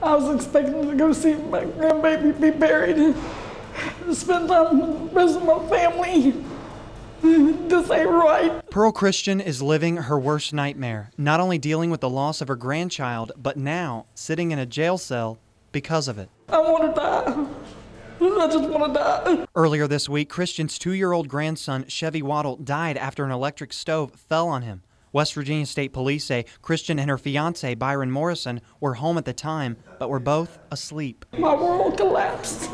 I was expecting to go see my grandbaby be buried and spend time with the rest of my family. This ain't right. Pearl Christian is living her worst nightmare, not only dealing with the loss of her grandchild, but now sitting in a jail cell because of it. I want to die. I just want to die. Earlier this week, Christian's 2-year-old grandson, Chevy Waddle, died after an electric stove fell on him. West Virginia State Police say Christian and her fiancé, Byron Morrison, were home at the time, but were both asleep. My world collapsed.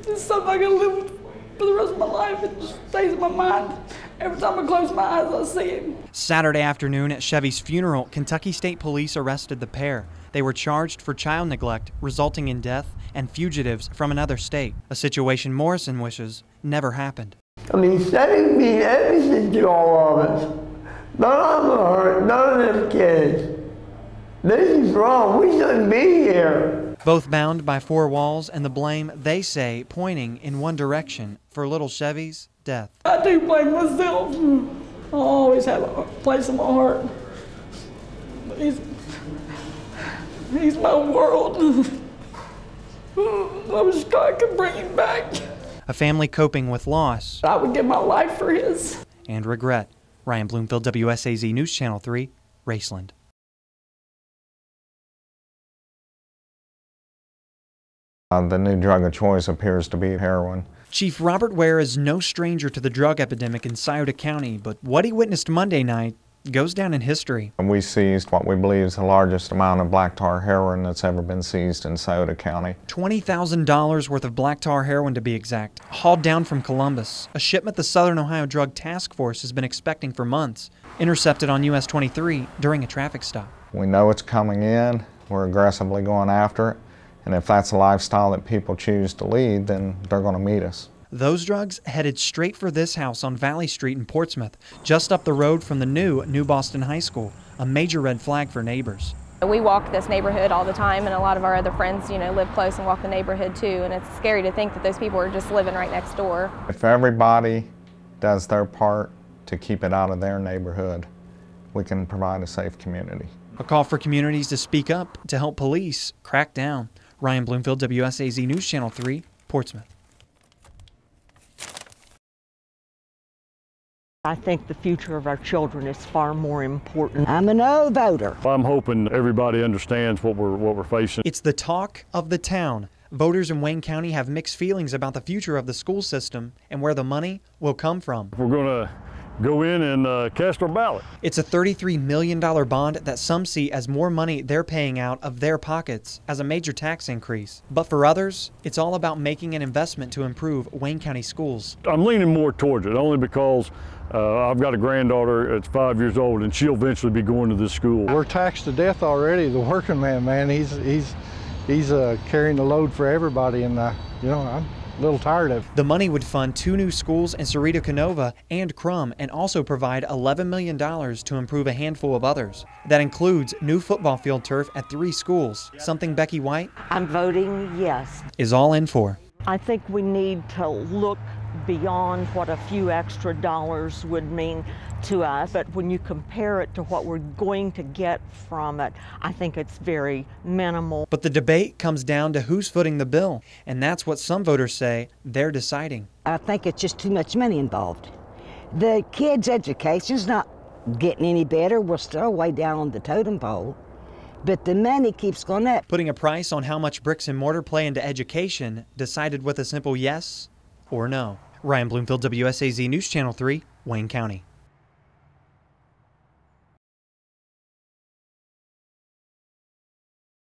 It's something I can live with for the rest of my life. It just stays in my mind. Every time I close my eyes, I see it. Saturday afternoon at Chevy's funeral, Kentucky State Police arrested the pair. They were charged for child neglect, resulting in death, and fugitives from another state, a situation Morrison wishes never happened. I mean, Chevy means everything to all of us. None of them hurt, none of them kids. This is wrong. We shouldn't be here. Both bound by 4 walls, and the blame, they say, pointing in one direction for little Chevy's death. I do blame myself. I always have a place in my heart. He's my world. I was glad I could bring him back. A family coping with loss. I would give my life for his. And regret. Ryan Bloomfield, WSAZ News Channel 3, Raceland. The new drug of choice appears to be heroin. Chief Robert Ware is no stranger to the drug epidemic in Scioto County, but what he witnessed Monday night goes down in history. And we seized what we believe is the largest amount of black tar heroin that's ever been seized in Scioto County. $20,000 worth of black tar heroin to be exact, hauled down from Columbus, a shipment the Southern Ohio Drug Task Force has been expecting for months, intercepted on US 23 during a traffic stop. We know it's coming in, we're aggressively going after it, and if that's a lifestyle that people choose to lead, then they're going to meet us. Those drugs headed straight for this house on Valley Street in Portsmouth, just up the road from the New Boston High School, a major red flag for neighbors. We walk this neighborhood all the time, and a lot of our other friends, live close and walk the neighborhood too, and it's scary to think that those people are just living right next door. If everybody does their part to keep it out of their neighborhood, we can provide a safe community. A call for communities to speak up to help police crack down. Ryan Bloomfield, WSAZ News Channel 3, Portsmouth. I think the future of our children is far more important. I'm a no voter. I'm hoping everybody understands what we're facing. It's the talk of the town. Voters in Wayne County have mixed feelings about the future of the school system and where the money will come from. We're going to go in and cast our ballot. It's a $33 million bond that some see as more money they're paying out of their pockets as a major tax increase. But for others, it's all about making an investment to improve Wayne County schools. I'm leaning more towards it, only because I've got a granddaughter that's 5 years old, and she'll eventually be going to this school. We're taxed to death already. The working man, he's carrying the load for everybody, and I'm a little tired of it. The money would fund 2 new schools in Cerrito Canova and Crum, and also provide $11 million to improve a handful of others. That includes new football field turf at 3 schools, something Becky White, I'm voting yes. is all in for. I think we need to look beyond what a few extra dollars would mean to us, but when you compare it to what we're going to get from it, I think it's very minimal. But the debate comes down to who's footing the bill, and that's what some voters say they're deciding. I think it's just too much money involved. The kids' education's not getting any better. We're still way down on the totem pole, but the money keeps going up. Putting a price on how much bricks and mortar play into education decided with a simple yes or no. Ryan Bloomfield, WSAZ News Channel 3, Wayne County.